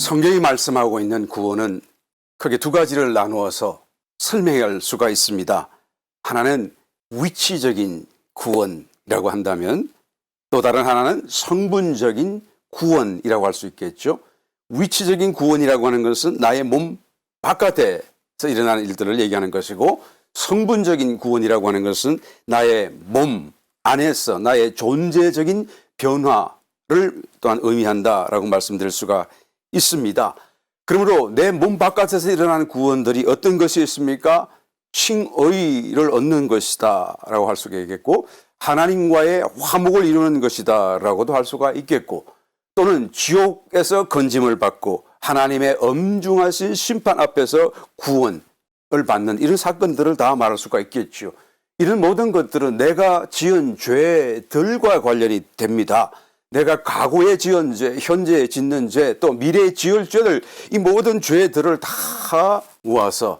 성경이 말씀하고 있는 구원은 크게 두 가지를 나누어서 설명할 수가 있습니다. 하나는 위치적인 구원이라고 한다면 또 다른 하나는 성분적인 구원이라고 할 수 있겠죠. 위치적인 구원이라고 하는 것은 나의 몸 바깥에서 일어나는 일들을 얘기하는 것이고, 성분적인 구원이라고 하는 것은 나의 몸 안에서 나의 존재적인 변화를 또한 의미한다라고 말씀드릴 수가 있습니다. 그러므로 내 몸 바깥에서 일어나는 구원들이 어떤 것이 있습니까? 칭의를 얻는 것이다 라고 할 수가 있겠고, 하나님과의 화목을 이루는 것이다 라고도 할 수가 있겠고, 또는 지옥에서 건짐을 받고 하나님의 엄중하신 심판 앞에서 구원을 받는 이런 사건들을 다 말할 수가 있겠죠. 이런 모든 것들은 내가 지은 죄들과 관련이 됩니다. 내가 과거에 지은 죄, 현재에 짓는 죄, 또 미래에 지을 죄들, 이 모든 죄들을 다 모아서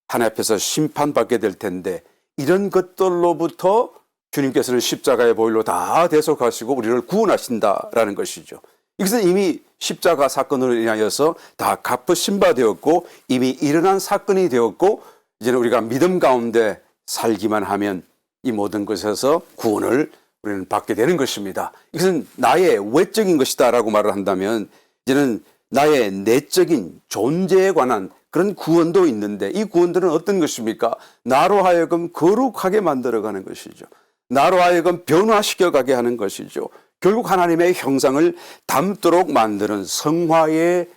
하나님 앞에서 심판받게 될 텐데, 이런 것들로부터 주님께서는 십자가의 보혈로 다 대속하시고 우리를 구원하신다라는 것이죠. 이것은 이미 십자가 사건으로 인하여서 다 갚으신 바 되었고, 이미 일어난 사건이 되었고, 이제는 우리가 믿음 가운데 살기만 하면 이 모든 것에서 구원을 우리는 받게 되는 것입니다. 이것은 나의 외적인 것이다 라고 말을 한다면, 이제는 나의 내적인 존재에 관한 그런 구원도 있는데, 이 구원들은 어떤 것입니까? 나로 하여금 거룩하게 만들어가는 것이죠. 나로 하여금 변화시켜가게 하는 것이죠. 결국 하나님의 형상을 닮도록 만드는 성화의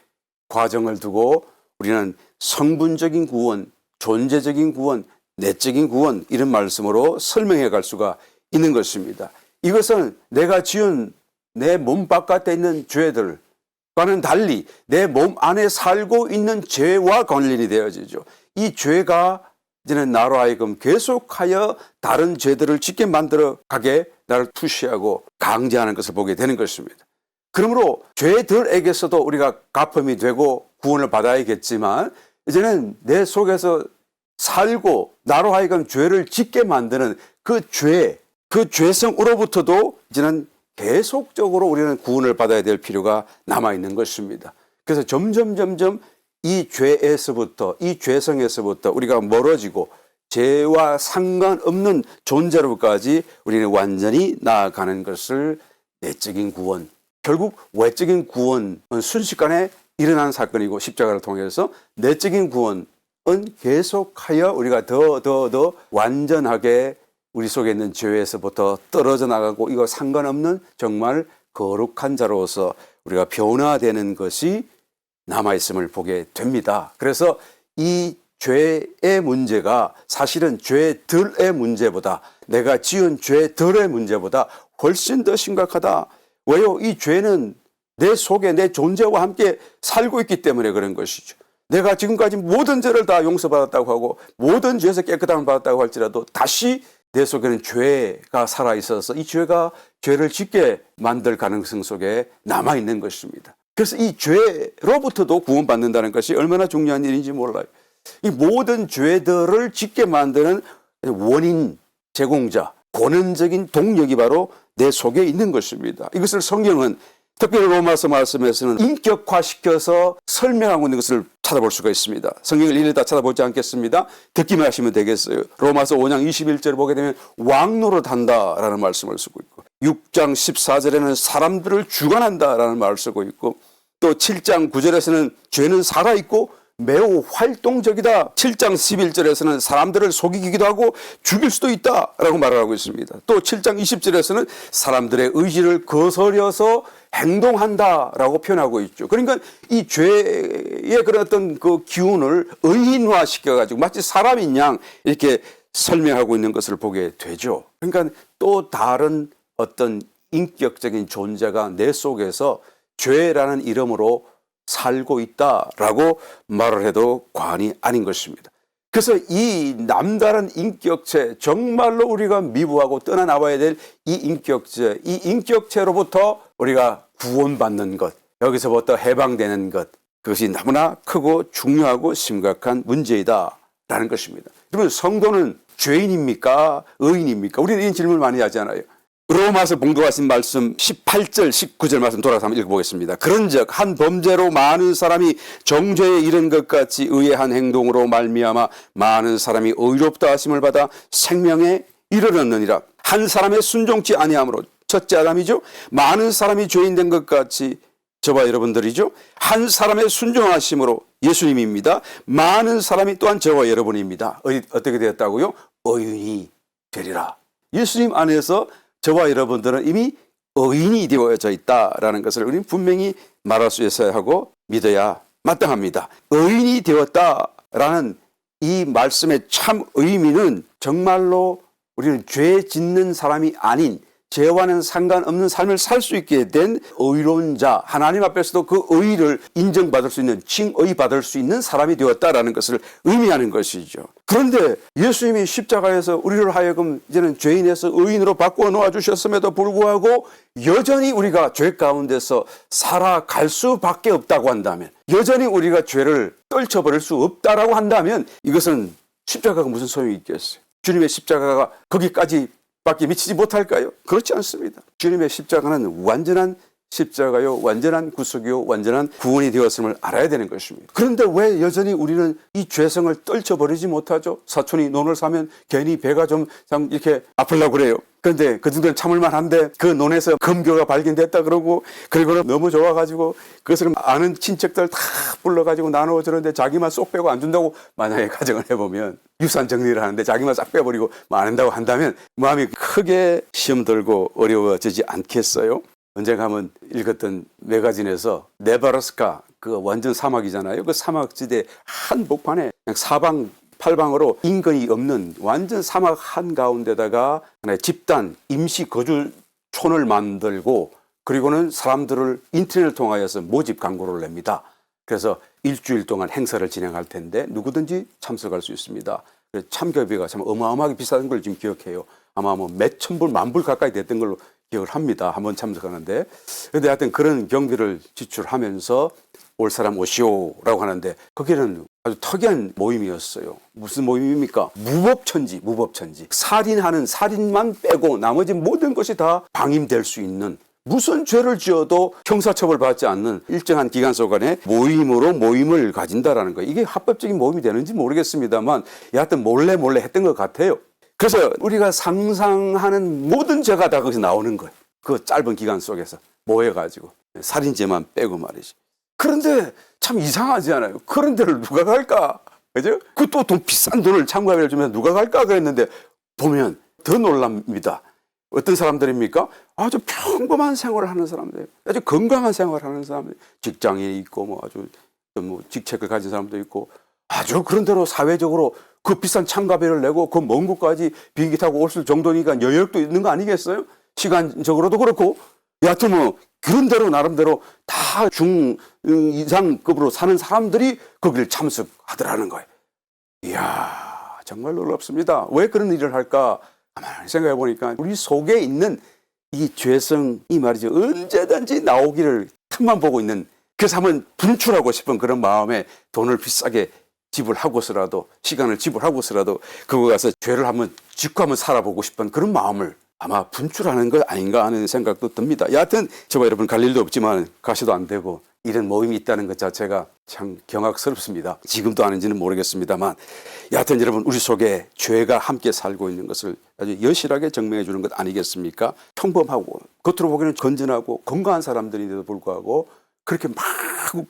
과정을 두고 우리는 성분적인 구원, 존재적인 구원, 내적인 구원, 이런 말씀으로 설명해 갈 수가 있는 것입니다. 이것은 내가 지은 내 몸 바깥에 있는 죄들과는 달리 내 몸 안에 살고 있는 죄와 관련이 되어지죠. 이 죄가 이제는 나로 하여금 계속하여 다른 죄들을 짓게 만들어 가게 나를 투시하고 강제하는 것을 보게 되는 것입니다. 그러므로 죄들에게서도 우리가 갚음이 되고 구원을 받아야겠지만, 이제는 내 속에서 살고 나로 하여금 죄를 짓게 만드는 그 죄성으로부터도 이제는 계속적으로 우리는 구원을 받아야 될 필요가 남아있는 것입니다. 그래서 점점 이 죄에서부터, 이 죄성에서부터 우리가 멀어지고 죄와 상관없는 존재로까지 우리는 완전히 나아가는 것을 내적인 구원, 결국 외적인 구원은 순식간에 일어난 사건이고, 십자가를 통해서 내적인 구원은 계속하여 우리가 더 완전하게 우리 속에 있는 죄에서부터 떨어져 나가고, 이거 상관없는 정말 거룩한 자로서 우리가 변화되는 것이 남아있음을 보게 됩니다. 그래서 이 죄의 문제가 사실은 죄들의 문제보다, 내가 지은 죄들의 문제보다 훨씬 더 심각하다. 왜요? 이 죄는 내 속에 내 존재와 함께 살고 있기 때문에 그런 것이죠. 내가 지금까지 모든 죄를 다 용서받았다고 하고 모든 죄에서 깨끗함을 받았다고 할지라도 다시 내 속에는 죄가 살아있어서 이 죄가 죄를 짓게 만들 가능성 속에 남아있는 것입니다. 그래서 이 죄로부터도 구원받는다는 것이 얼마나 중요한 일인지 몰라요. 이 모든 죄들을 짓게 만드는 원인 제공자, 권한적인 동력이 바로 내 속에 있는 것입니다. 이것을 성경은 특별히 로마서 말씀에서는 인격화시켜서 설명하고 있는 것을 찾아볼 수가 있습니다. 성경을 일일이 다 찾아보지 않겠습니다. 듣기만 하시면 되겠어요. 로마서 5장 21절을 보게 되면 왕노릇한다라는 말씀을 쓰고 있고, 6장 14절에는 사람들을 주관한다라는 말을 쓰고 있고, 또 7장 9절에서는 죄는 살아있고 매우 활동적이다. 7장 11절에서는 사람들을 속이기도 하고 죽일 수도 있다라고 말을 하고 있습니다. 또 7장 20절에서는 사람들의 의지를 거스려서 행동한다라고 표현하고 있죠. 그러니까 이 죄의 그런 어떤 그 기운을 의인화시켜가지고 마치 사람인 양 이렇게 설명하고 있는 것을 보게 되죠. 그러니까 또 다른 어떤 인격적인 존재가 내 속에서 죄라는 이름으로 살고 있다라고 말을 해도 과언이 아닌 것입니다. 그래서 이 남다른 인격체, 정말로 우리가 미워하고 떠나나와야 될 이 인격체, 이 인격체로부터 우리가 구원받는 것, 여기서부터 해방되는 것, 그것이 너무나 크고 중요하고 심각한 문제이다라는 것입니다. 그러면 성도는 죄인입니까? 의인입니까? 우리는 이런 질문을 많이 하잖아요. 로마서 봉독하신 말씀 18절 19절 말씀 돌아서 한번 읽어보겠습니다. 그런즉 한 범죄로 많은 사람이 정죄에 이른 것 같이 의의 한 행동으로 말미암아 많은 사람이 의롭다 하심을 받아 생명에 이르렀느니라. 한 사람의 순종치 아니함으로, 첫째 아담이죠. 많은 사람이 죄인 된 것 같이 저와 여러분들이죠. 한 사람의 순종하심으로, 예수님입니다. 많은 사람이 또한 저와 여러분입니다. 어떻게 되었다고요? 의인이 되리라. 예수님 안에서 저와 여러분들은 이미 의인이 되어져 있다라는 것을 우리는 분명히 말할 수 있어야 하고 믿어야 마땅합니다. 의인이 되었다라는 이 말씀의 참 의미는 정말로 우리는 죄 짓는 사람이 아닌, 죄와는 상관없는 삶을 살 수 있게 된 의로운 자, 하나님 앞에서도 그 의를 인정받을 수 있는, 칭의 받을 수 있는 사람이 되었다라는 것을 의미하는 것이죠. 그런데 예수님이 십자가에서 우리를 하여금 이제는 죄인에서 의인으로 바꾸어 놓아 주셨음에도 불구하고 여전히 우리가 죄 가운데서 살아갈 수밖에 없다고 한다면, 여전히 우리가 죄를 떨쳐버릴 수 없다라고 한다면 이것은 십자가가 무슨 소용이 있겠어요? 주님의 십자가가 거기까지 밖에 미치지 못할까요? 그렇지 않습니다. 주님의 십자가는 완전한 십자가요, 완전한 구속이요, 완전한 구원이 되었음을 알아야 되는 것입니다. 그런데 왜 여전히 우리는 이 죄성을 떨쳐버리지 못하죠? 사촌이 논을 사면 괜히 배가 좀 이렇게 아플라고 그래요. 그런데 그 정도는 참을만 한데 그 논에서 금교가 발견됐다 그러고, 그리고는 너무 좋아가지고 그것을 아는 친척들 다 불러가지고 나누어 주는데 자기만 쏙 빼고 안 준다고 만약에 가정을 해보면, 유산 정리를 하는데 자기만 싹 빼버리고 안 한다고 한다면 마음이 크게 시험 들고 어려워지지 않겠어요? 언젠가 한번 읽었던 매거진에서 네브라스카, 그 완전 사막이잖아요. 그 사막지대 한복판에 그냥 사방 팔방으로 인근이 없는 완전 사막 한가운데다가 하나의 집단 임시 거주촌을 만들고, 그리고는 사람들을 인터넷을 통하여서 모집 광고를 냅니다. 그래서 일주일 동안 행사를 진행할 텐데 누구든지 참석할 수 있습니다. 참가비가 참 어마어마하게 비싼 걸 지금 기억해요. 아마 뭐 몇천 불, 만 불 가까이 됐던 걸로 기억을 합니다. 한번 참석하는데. 그런데 하여튼 그런 경비를 지출하면서 올 사람 오시오라고 하는데, 거기는 아주 특이한 모임이었어요. 무슨 모임입니까? 무법천지. 살인하는 살인만 빼고 나머지 모든 것이 다 방임될 수 있는, 무슨 죄를 지어도 형사처벌 받지 않는 일정한 기간 동안에 모임으로 모임을 가진다라는 거예요. 이게 합법적인 모임이 되는지 모르겠습니다만 여하튼 몰래 했던 것 같아요. 그래서 우리가 상상하는 모든 죄가 다 거기서 나오는 거예요. 그 짧은 기간 속에서 모여가지고, 살인죄만 빼고 말이지. 그런데 참 이상하지 않아요? 그런 데를 누가 갈까? 그죠? 그 또 돈 비싼 돈을 참가비를 주면 누가 갈까 그랬는데 보면 더 놀랍니다. 어떤 사람들입니까? 아주 평범한 생활을 하는 사람들, 아주 건강한 생활을 하는 사람들, 직장인이 있고 뭐 아주 뭐 직책을 가진 사람도 있고, 아주 그런 대로 사회적으로 그 비싼 참가비를 내고 그 먼 곳까지 비행기 타고 올 정도니까 여력도 있는 거 아니겠어요? 시간적으로도 그렇고. 여하튼 뭐 그런 대로 나름대로 다 중 이상급으로 사는 사람들이 거기를 참석하더라는 거예요. 이야, 정말 놀랍습니다. 왜 그런 일을 할까? 가만히 생각해 보니까 우리 속에 있는 이 죄성이 말이죠, 언제든지 나오기를 틈만 보고 있는, 그래서 한번 분출하고 싶은 그런 마음에 돈을 비싸게 지불하고서라도, 시간을 지불하고서라도 그거 가서 죄를 한번 짓고 한번 살아보고 싶은 그런 마음을 아마 분출하는 것 아닌가 하는 생각도 듭니다. 여하튼 저와 여러분 갈 일도 없지만 가셔도 안 되고 이런 모임이 있다는 것 자체가 참 경악스럽습니다. 지금도 아는지는 모르겠습니다만 여하튼 여러분, 우리 속에 죄가 함께 살고 있는 것을 아주 여실하게 증명해 주는 것 아니겠습니까? 평범하고 겉으로 보기에는 건전하고 건강한 사람들인데도 불구하고 그렇게 막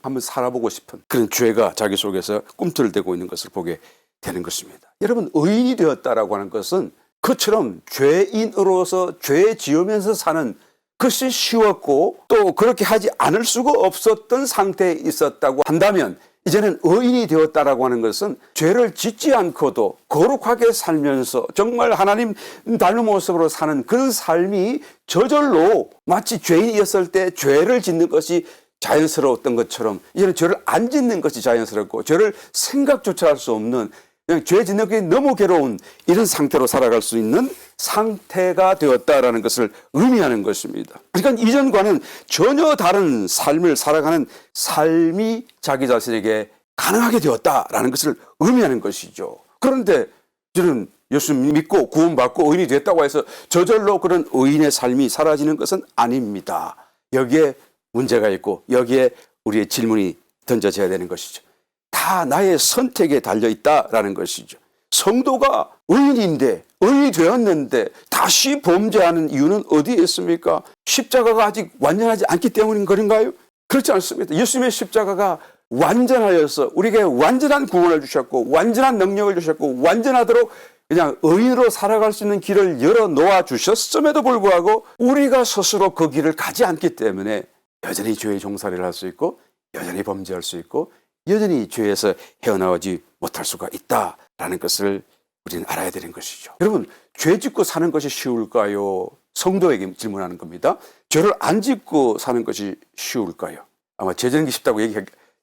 한번 살아보고 싶은 그런 죄가 자기 속에서 꿈틀대고 있는 것을 보게 되는 것입니다. 여러분, 의인이 되었다라고 하는 것은 그처럼 죄인으로서 죄 지으면서 사는 것이 쉬웠고 또 그렇게 하지 않을 수가 없었던 상태에 있었다고 한다면, 이제는 의인이 되었다라고 하는 것은 죄를 짓지 않고도 거룩하게 살면서 정말 하나님 닮은 모습으로 사는 그런 삶이 저절로 마치 죄인이었을 때 죄를 짓는 것이 자연스러웠던 것처럼 이제는 죄를 안 짓는 것이 자연스럽고 죄를 생각조차 할 수 없는, 그냥 죄 짓는 게 너무 괴로운 이런 상태로 살아갈 수 있는 상태가 되었다라는 것을 의미하는 것입니다. 그러니까 이전과는 전혀 다른 삶을 살아가는 삶이 자기 자신에게 가능하게 되었다라는 것을 의미하는 것이죠. 그런데 저는 예수 믿고 구원받고 의인이 됐다고 해서 저절로 그런 의인의 삶이 사라지는 것은 아닙니다. 여기에 문제가 있고 여기에 우리의 질문이 던져져야 되는 것이죠. 다 나의 선택에 달려있다라는 것이죠. 성도가 의인인데 의인이 되었는데 다시 범죄하는 이유는 어디에 있습니까? 십자가가 아직 완전하지 않기 때문인 그런가요? 그렇지 않습니다. 예수님의 십자가가 완전하여서 우리에게 완전한 구원을 주셨고 완전한 능력을 주셨고 완전하도록 그냥 의인으로 살아갈 수 있는 길을 열어놓아 주셨음에도 불구하고 우리가 스스로 그 길을 가지 않기 때문에 여전히 죄의 종살이를 할 수 있고 여전히 범죄할 수 있고 여전히 죄에서 헤어나오지 못할 수가 있다라는 것을 우리는 알아야 되는 것이죠. 여러분, 죄 짓고 사는 것이 쉬울까요? 성도에게 질문하는 겁니다. 죄를 안 짓고 사는 것이 쉬울까요? 아마 죄 짓는 게 쉽다고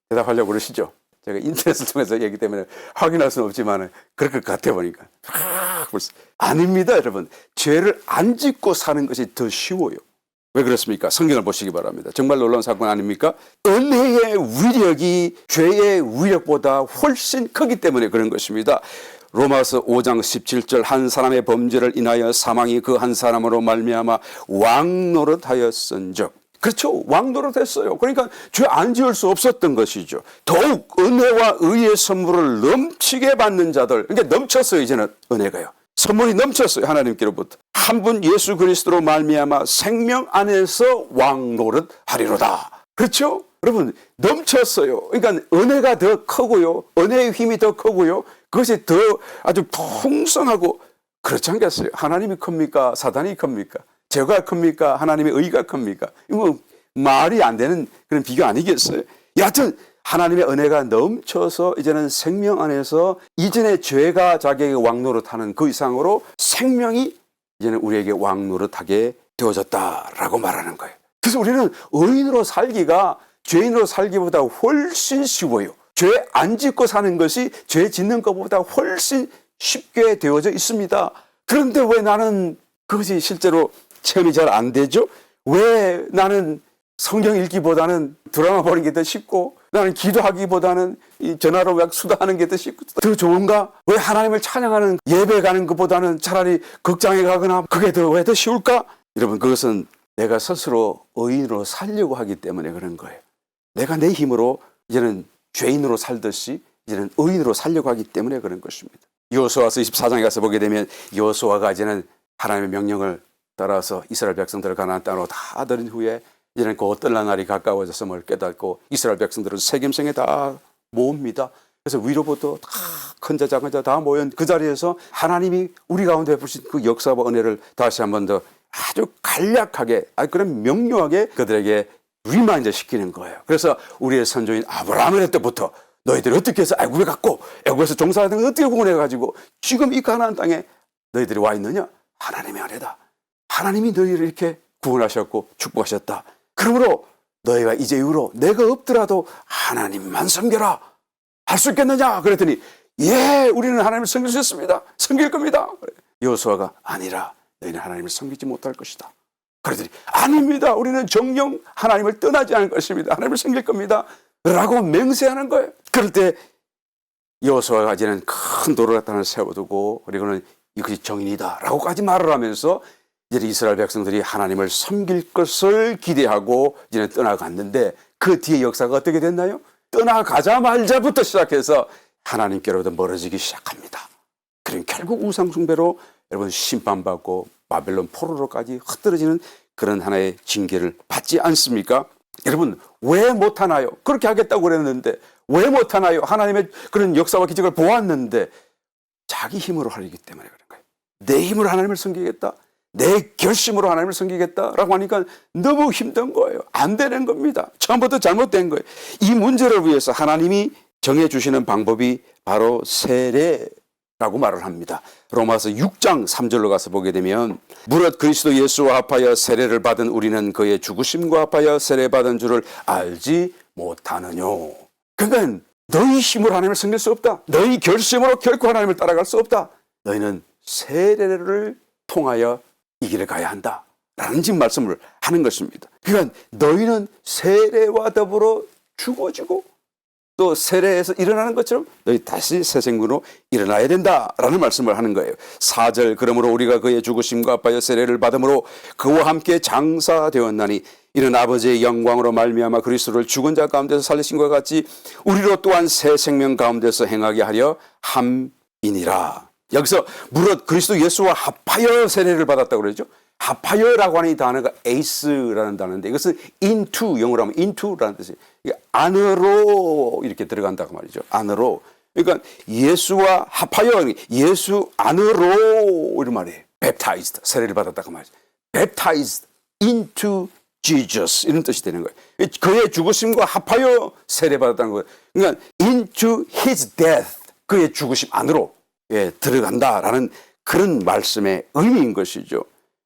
대답하려고 그러시죠? 제가 인터넷을 통해서 얘기 때문에 확인할 수는 없지만 그럴 것 같아 보니까. 아닙니다, 여러분. 죄를 안 짓고 사는 것이 더 쉬워요. 왜 그렇습니까? 성경을 보시기 바랍니다. 정말 놀라운 사건 아닙니까? 은혜의 위력이 죄의 위력보다 훨씬 크기 때문에 그런 것입니다. 로마서 5장 17절 한 사람의 범죄를 인하여 사망이 그 한 사람으로 말미암아 왕노릇하였은즉 그렇죠. 왕노릇했어요. 그러니까 죄 안 지을 수 없었던 것이죠. 더욱 은혜와 의의 선물을 넘치게 받는 자들, 그러니까 넘쳤어요. 이제는 은혜가요. 선물이 넘쳤어요. 하나님께로부터. 한 분 예수 그리스도로 말미암아 생명 안에서 왕노릇하리로다. 그렇죠? 여러분 넘쳤어요. 그러니까 은혜가 더 크고요. 은혜의 힘이 더 크고요. 그것이 더 아주 풍성하고 그렇지 않겠어요? 하나님이 큽니까? 사단이 큽니까? 죄가 큽니까? 하나님의 의가 큽니까? 이거 말이 안 되는 그런 비교 아니겠어요? 여하튼 하나님의 은혜가 넘쳐서 이제는 생명 안에서 이전에 죄가 자기에게 왕노릇하는 그 이상으로 생명이 이제는 우리에게 왕노릇하게 되어졌다라고 말하는 거예요. 그래서 우리는 의인으로 살기가 죄인으로 살기보다 훨씬 쉬워요. 죄 안 짓고 사는 것이 죄 짓는 것보다 훨씬 쉽게 되어져 있습니다. 그런데 왜 나는 그것이 실제로 체험이 잘 안 되죠? 왜 나는 성경 읽기보다는 드라마 보는 게 더 쉽고 나는 기도하기보다는 이 전화로 막 수다하는 게 더 쉽고 더 좋은가? 왜 하나님을 찬양하는 예배 가는 것보다는 차라리 극장에 가거나 그게 왜 더 쉬울까? 여러분 그것은 내가 스스로 의인으로 살려고 하기 때문에 그런 거예요. 내가 내 힘으로 이제는 죄인으로 살듯이 이제는 의인으로 살려고 하기 때문에 그런 것입니다. 여호수아서 24장에 가서 보게 되면 여호수아가 이제는 하나님의 명령을 따라서 이스라엘 백성들을 가나안 땅으로 다 들인 후에 이제는 그 떠날 날이 가까워졌음을 깨닫고 이스라엘 백성들을 세겜성에 다 모읍니다. 그래서 위로부터 다 큰 자 작은 자 다 모인 그 자리에서 하나님이 우리 가운데 부신 그 역사와 은혜를 다시 한 번 더 아주 간략하게 그런 명료하게 그들에게 리마인드 시키는 거예요. 그래서 우리의 선조인 아브라함을 때부터 너희들이 어떻게 해서 애굽에 갔고 애굽에서 종살이하던 걸 어떻게 구원해가지고 지금 이 가나안 땅에 너희들이 와 있느냐? 하나님의 은혜다. 하나님이 너희를 이렇게 구원하셨고 축복하셨다. 그러므로 너희가 이제 이후로 내가 없더라도 하나님만 섬겨라. 할 수 있겠느냐? 그랬더니 예, 우리는 하나님을 섬길 수 있습니다. 섬길 겁니다. 여호수아가 아니라 너희는 하나님을 섬기지 못할 것이다. 그러더니 아닙니다. 우리는 정녕 하나님을 떠나지 않을 것입니다. 하나님을 섬길 겁니다. 라고 맹세하는 거예요. 그럴 때 여호수아가 이제는 큰 돌을 갖다 세워두고 그리고는 이것이 정인이다 라고까지 말을 하면서 이제 이스라엘 백성들이 하나님을 섬길 것을 기대하고 이제는 떠나갔는데 그 뒤에 역사가 어떻게 됐나요? 떠나가자마자부터 시작해서 하나님께로부터 멀어지기 시작합니다. 그럼 결국 우상숭배로 여러분 심판받고 바벨론 포로로까지 흩어지는 그런 하나의 징계를 받지 않습니까? 여러분 왜 못하나요? 그렇게 하겠다고 그랬는데 왜 못하나요? 하나님의 그런 역사와 기적을 보았는데 자기 힘으로 하려기 때문에 그런 거예요. 내 힘으로 하나님을 섬기겠다. 내 결심으로 하나님을 섬기겠다라고 하니까 너무 힘든 거예요. 안 되는 겁니다. 처음부터 잘못된 거예요. 이 문제를 위해서 하나님이 정해주시는 방법이 바로 세례라고 말을 합니다. 로마서 6장 3절로 가서 보게 되면 무릇 그리스도 예수와 합하여 세례를 받은 우리는 그의 죽으심과 합하여 세례받은 줄을 알지 못하느냐. 그러니까 너희 힘으로 하나님을 섬길 수 없다. 너희 결심으로 결코 하나님을 따라갈 수 없다. 너희는 세례를 통하여 이 길을 가야 한다 라는 지금 말씀을 하는 것입니다. 그러니까 너희는 세례와 더불어 죽어지고 또 세례에서 일어나는 것처럼 너희 다시 새 생명으로 일어나야 된다라는 말씀을 하는 거예요. 4절 그러므로 우리가 그의 죽으심과 아파여 세례를 받음으로 그와 함께 장사되었나니 이는 아버지의 영광으로 말미암아 그리스도를 죽은 자 가운데서 살리신 것과 같이 우리로 또한 새 생명 가운데서 행하게 하려 함이니라. 여기서 무릇 그리스도 예수와 합하여 세례를 받았다고 그러죠. 합하여라고 하는 이 단어가 에이스라는 단어인데 이것은 into, 영어로 하면 into라는 뜻이에요. 안으로 이렇게 들어간다고 말이죠. 안으로. 그러니까 예수와 합하여, 예수 안으로 이런 말이에요. baptized, 세례를 받았다고 말이죠. baptized into Jesus 이런 뜻이 되는 거예요. 그의 죽으심과 합하여 세례 받았다는 거예요. 그러니까 into his death, 그의 죽으심 안으로 들어간다라는 그런 말씀의 의미인 것이죠.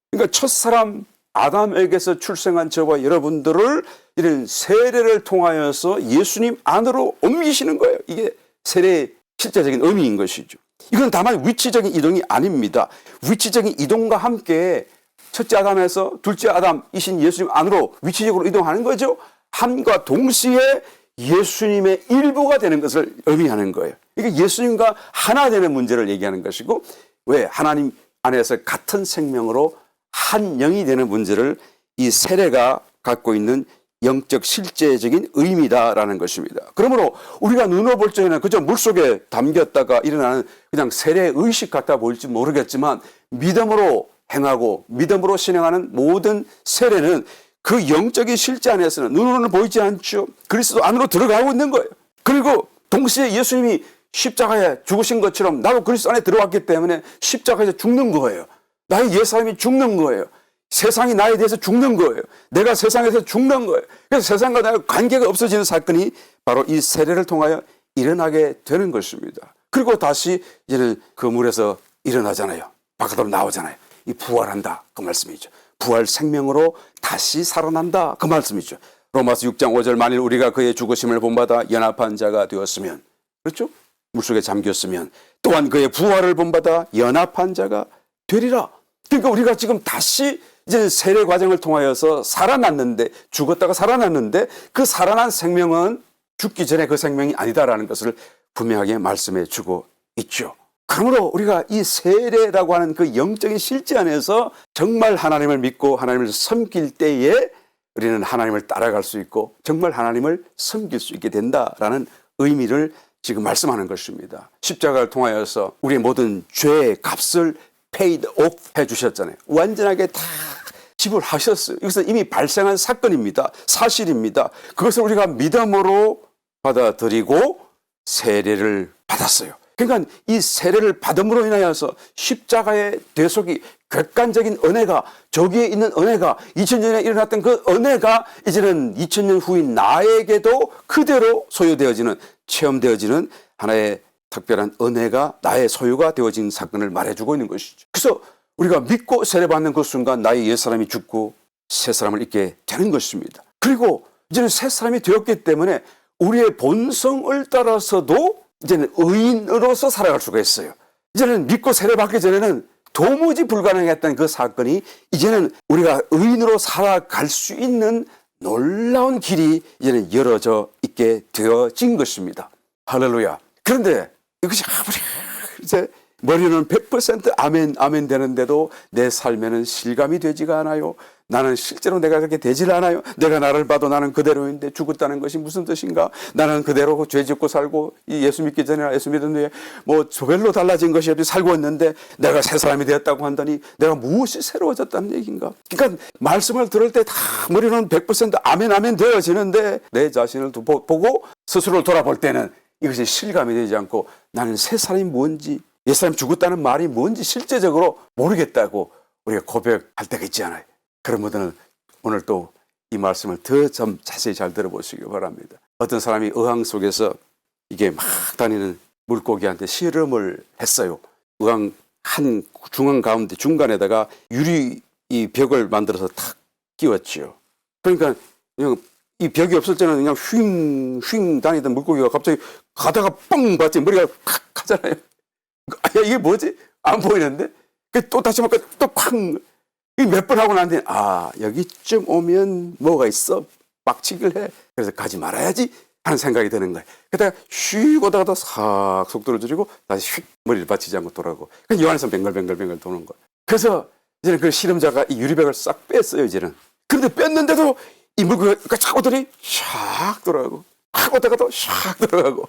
그러니까 첫사람 아담에게서 출생한 저와 여러분들을 이런 세례를 통하여서 예수님 안으로 옮기시는 거예요. 이게 세례의 실제적인 의미인 것이죠. 이건 다만 위치적인 이동이 아닙니다. 위치적인 이동과 함께 첫째 아담에서 둘째 아담이신 예수님 안으로 위치적으로 이동하는 거죠. 함과 동시에 예수님의 일부가 되는 것을 의미하는 거예요. 이게 예수님과 하나 되는 문제를 얘기하는 것이고, 왜 하나님 안에서 같은 생명으로 한 영이 되는 문제를 이 세례가 갖고 있는 영적 실제적인 의미다라는 것입니다. 그러므로 우리가 눈으로 볼 적에는 그저 물속에 담겼다가 일어나는 그냥 세례 의식 같아 보일지 모르겠지만 믿음으로 행하고 믿음으로 실행하는 모든 세례는 그 영적인 실제 안에서는 눈으로는 보이지 않죠. 그리스도 안으로 들어가고 있는 거예요. 그리고 동시에 예수님이 십자가에 죽으신 것처럼 나도 그리스도 안에 들어왔기 때문에 십자가에서 죽는 거예요. 나의 옛사람이 죽는 거예요. 세상이 나에 대해서 죽는 거예요. 내가 세상에서 죽는 거예요. 그래서 세상과 나의 관계가 없어지는 사건이 바로 이 세례를 통하여 일어나게 되는 것입니다. 그리고 다시 이제는 그 물에서 일어나잖아요. 바깥으로 나오잖아요. 이 부활한다 그 말씀이죠. 부활 생명으로 다시 살아난다 그 말씀이죠. 로마서 6장 5절 만일 우리가 그의 죽으심을 본받아 연합한 자가 되었으면, 그렇죠? 물속에 잠겼으면 또한 그의 부활을 본받아 연합한 자가 되리라. 그러니까 우리가 지금 다시 이제 세례 과정을 통하여서 살아났는데, 죽었다가 살아났는데 그 살아난 생명은 죽기 전에 그 생명이 아니다라는 것을 분명하게 말씀해 주고 있죠. 그러므로 우리가 이 세례라고 하는 그 영적인 실제 안에서 정말 하나님을 믿고 하나님을 섬길 때에 우리는 하나님을 따라갈 수 있고 정말 하나님을 섬길 수 있게 된다라는 의미를 지금 말씀하는 것입니다. 십자가를 통하여서 우리의 모든 죄의 값을 paid off 해주셨잖아요. 완전하게 다 지불하셨어요. 이것은 이미 발생한 사건입니다. 사실입니다. 그것을 우리가 믿음으로 받아들이고 세례를 받았어요. 그러니까 이 세례를 받음으로 인하여서 십자가의 대속이, 객관적인 은혜가, 저기에 있는 은혜가, 2000년에 일어났던 그 은혜가 이제는 2000년 후인 나에게도 그대로 소유되어지는, 체험되어지는 하나의 특별한 은혜가 나의 소유가 되어진 사건을 말해주고 있는 것이죠. 그래서 우리가 믿고 세례받는 그 순간 나의 옛사람이 죽고 새 사람을 입게 되는 것입니다. 그리고 이제는 새 사람이 되었기 때문에 우리의 본성을 따라서도 이제는 의인으로서 살아갈 수가 있어요. 이제는 믿고 세례받기 전에는 도무지 불가능했던 그 사건이 이제는 우리가 의인으로 살아갈 수 있는 놀라운 길이 이제는 열어져 있게 되어진 것입니다. 할렐루야. 그런데 이것이 아무리 이제 머리는 100% 아멘 아멘 되는데도 내 삶에는 실감이 되지가 않아요. 나는 실제로 내가 그렇게 되질 않아요. 내가 나를 봐도 나는 그대로인데 죽었다는 것이 무슨 뜻인가? 나는 그대로 죄 짓고 살고 예수 믿기 전에 예수 믿은 후에 뭐 별로 달라진 것이 없이 살고 있는데 내가 새 사람이 되었다고 한다니 내가 무엇이 새로워졌다는 얘기인가? 그러니까 말씀을 들을 때 다 머리는 100% 아멘 아멘 되어지는데 내 자신을 보고 스스로를 돌아볼 때는 이것이 실감이 되지 않고 나는 새 사람이 뭔지, 옛사람이 죽었다는 말이 뭔지 실제적으로 모르겠다고 우리가 고백할 때가 있지 않아요. 그런 분들은 오늘 또 이 말씀을 더 좀 자세히 잘 들어보시기 바랍니다. 어떤 사람이 어항 속에서 이게 막 다니는 물고기한테 실험을 했어요. 어항 한 중앙 가운데 중간에다가 유리 이 벽을 만들어서 탁 끼웠지요. 그러니까 그냥 이 벽이 없을 때는 그냥 휙 다니던 물고기가 갑자기 가다가 뻥 봤지 머리가 팍 하잖아요. 야, 이게 뭐지? 안 보이는데? 또 다시 막또 쾅! 몇 번 하고 나는데, 아, 여기쯤 오면 뭐가 있어? 빡치기를 해. 그래서 가지 말아야지. 하는 생각이 드는 거예요. 그러다가 휙 오다가도 싹 속도를 줄이고 다시 휙 머리를 받치지 않고 돌아가고. 이 안에서 뱅글뱅글뱅글 도는 거예요. 그래서 이제는 그 실험자가 이 유리백을 싹 뺐어요, 이제는. 그런데 뺐는데도 이 물고기가 착 오더니 샥 돌아가고, 확 오다가도 샥 돌아가고.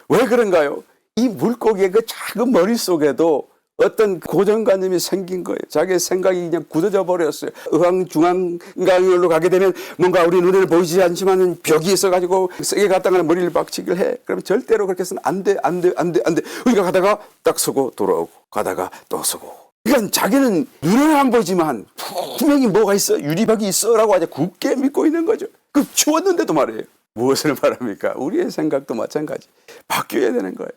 왜 그런가요? 이 물고기의 그 작은 머릿속에도 어떤 고정관념이 생긴 거예요. 자기의 생각이 그냥 굳어져 버렸어요. 의왕중앙강으로 가게 되면 뭔가 우리 눈에는 보이지 않지만 벽이 있어가지고 세게 갔다가 머리를 박치기를 해. 그러면 절대로 그렇게 해서는 안 돼. 우리가 가다가 딱 서고 돌아오고 가다가 또 서고. 그러니까 자기는 눈에는 안 보이지만 분명히 뭐가 있어, 유리박이 있어라고 아주 굳게 믿고 있는 거죠. 그 치웠는데도 말이에요. 무엇을 말합니까? 우리의 생각도 마찬가지. 바뀌어야 되는 거예요.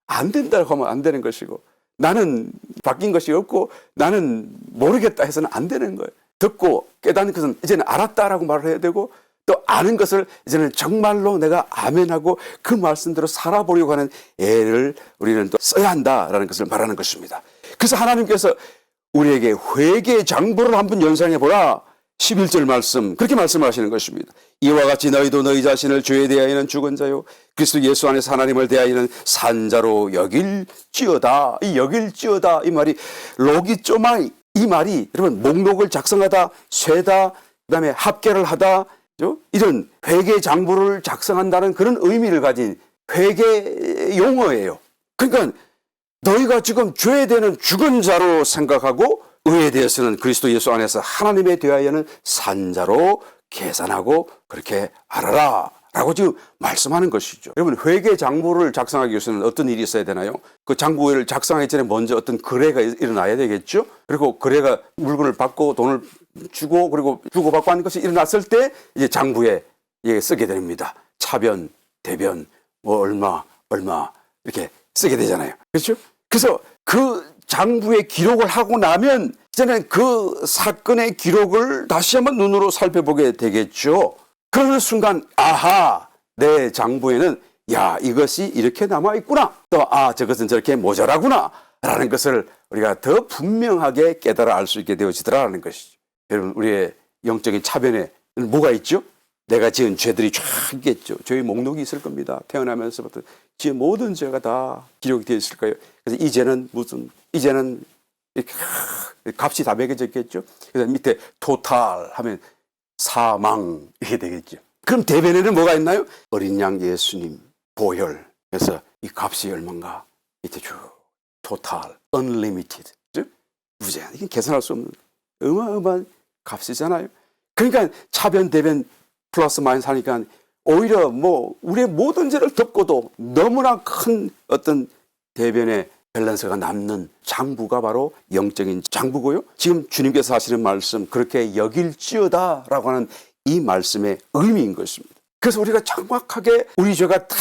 안 된다고 하면 안 되는 것이고, 나는 바뀐 것이 없고 나는 모르겠다 해서는 안 되는 거예요. 듣고 깨닫는 것은 이제는 알았다라고 말을 해야 되고, 또 아는 것을 이제는 정말로 내가 아멘하고 그 말씀대로 살아보려고 하는 애를 우리는 또 써야 한다라는 것을 말하는 것입니다. 그래서 하나님께서 우리에게 회개의 장부를 한번 연상해 보라. 11절 말씀, 그렇게 말씀하시는 것입니다. 이와 같이 너희도 너희 자신을 죄에 대하여는 죽은 자요 그리스도 예수 안에서 하나님을 대하여는 산 자로 여길지어다. 이 여길지어다 이 말이 로기쪼마이, 이 말이 여러분 목록을 작성하다, 쇠다, 그다음에 합계를 하다, 이런 회개 장부를 작성한다는 그런 의미를 가진 회개 용어예요. 그러니까 너희가 지금 죄에 대한 죽은 자로 생각하고 의에 대해서는 그리스도 예수 안에서 하나님에 대하여는 산자로 계산하고 그렇게 알아라 라고 지금 말씀하는 것이죠. 여러분 회개 장부를 작성하기 위해서는 어떤 일이 있어야 되나요? 그 장부를 작성하기 전에 먼저 어떤 거래가 일어나야 되겠죠. 그리고 거래가 물건을 받고 돈을 주고 그리고 주고받고 하는 것이 일어났을 때 이제 장부에 쓰게 됩니다. 차변, 대변, 뭐 얼마 이렇게 쓰게 되잖아요. 그렇죠? 그래서 그 장부에 기록을 하고 나면 이제는 그 사건의 기록을 다시 한번 눈으로 살펴보게 되겠죠. 그러는 순간 아하, 내 장부에는 야, 이것이 이렇게 남아있구나, 또 저것은 저렇게 모자라구나 라는 것을 우리가 더 분명하게 깨달아 알 수 있게 되어지더라는 것이죠. 여러분 우리의 영적인 차변에 뭐가 있죠? 내가 지은 죄들이 쫙 있겠죠. 죄의 목록이 있을 겁니다. 태어나면서부터 지은 모든 죄가 다 기록이 되어 있을 거예요. 그래서 이제는 이렇게 값이 다 매겨져 있겠죠. 그래서 밑에 토탈 하면 사망 이렇게 되겠죠. 그럼 대변에는 뭐가 있나요? 어린 양 예수님 보혈. 그래서 이 값이 얼마인가 밑에 쭉 토탈 unlimited, 무제한. 이게 계산할 수 없는 어마어마한 값이잖아요. 그러니까 차변 대변 플러스 마이너스 하니까 오히려 뭐 우리의 모든 죄를 덮고도 너무나 큰 어떤 대변의 밸런스가 남는 장부가 바로 영적인 장부고요. 지금 주님께서 하시는 말씀, 그렇게 여길지어다라고 하는 이 말씀의 의미인 것입니다. 그래서 우리가 정확하게 우리 죄가 다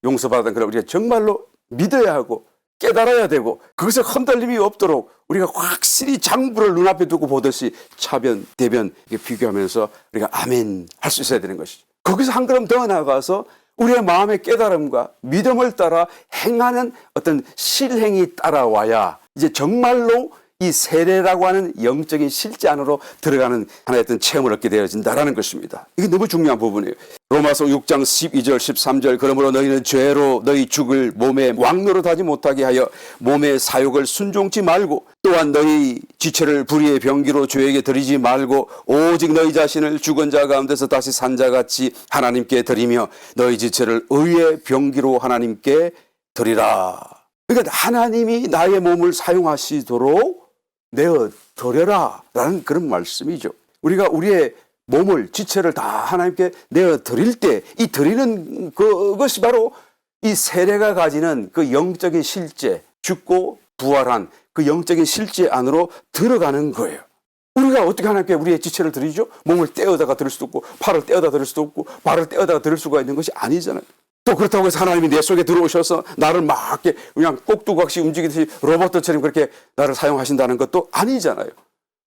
용서받은 걸 우리가 정말로 믿어야 하고 깨달아야 되고, 그것에 흔들림이 없도록 우리가 확실히 장부를 눈앞에 두고 보듯이 차변, 대변 비교하면서 우리가 아멘 할 수 있어야 되는 것이죠. 거기서 한 걸음 더 나아가서 우리의 마음의 깨달음과 믿음을 따라 행하는 어떤 실행이 따라와야 이제 정말로 이 세례라고 하는 영적인 실제 안으로 들어가는 하나의 어떤 체험을 얻게 되어진다라는 것입니다. 이게 너무 중요한 부분이에요. 로마서 6장 12절 13절 그러므로 너희는 죄로 너희 죽을 몸에 왕노릇하지 못하게 하여 몸의 사욕을 순종치 말고, 또한 너희 지체를 불의의 병기로 죄에게 드리지 말고 오직 너희 자신을 죽은 자 가운데서 다시 산 자같이 하나님께 드리며 너희 지체를 의의 병기로 하나님께 드리라. 그러니까 하나님이 나의 몸을 사용하시도록 내어 드려라 라는 그런 말씀이죠. 우리가 우리의 몸을, 지체를 다 하나님께 내어 드릴 때 이 드리는 그것이 바로 이 세례가 가지는 그 영적인 실제, 죽고 부활한 그 영적인 실제 안으로 들어가는 거예요. 우리가 어떻게 하나님께 우리의 지체를 드리죠? 몸을 떼어다가 드릴 수도 없고, 팔을 떼어다 드릴 수도 없고, 발을 떼어다가 드릴 수가 있는 것이 아니잖아요. 또 그렇다고 해서 하나님이 내 속에 들어오셔서 나를 막 그냥 꼭두각시 움직이듯이 로봇처럼 그렇게 나를 사용하신다는 것도 아니잖아요.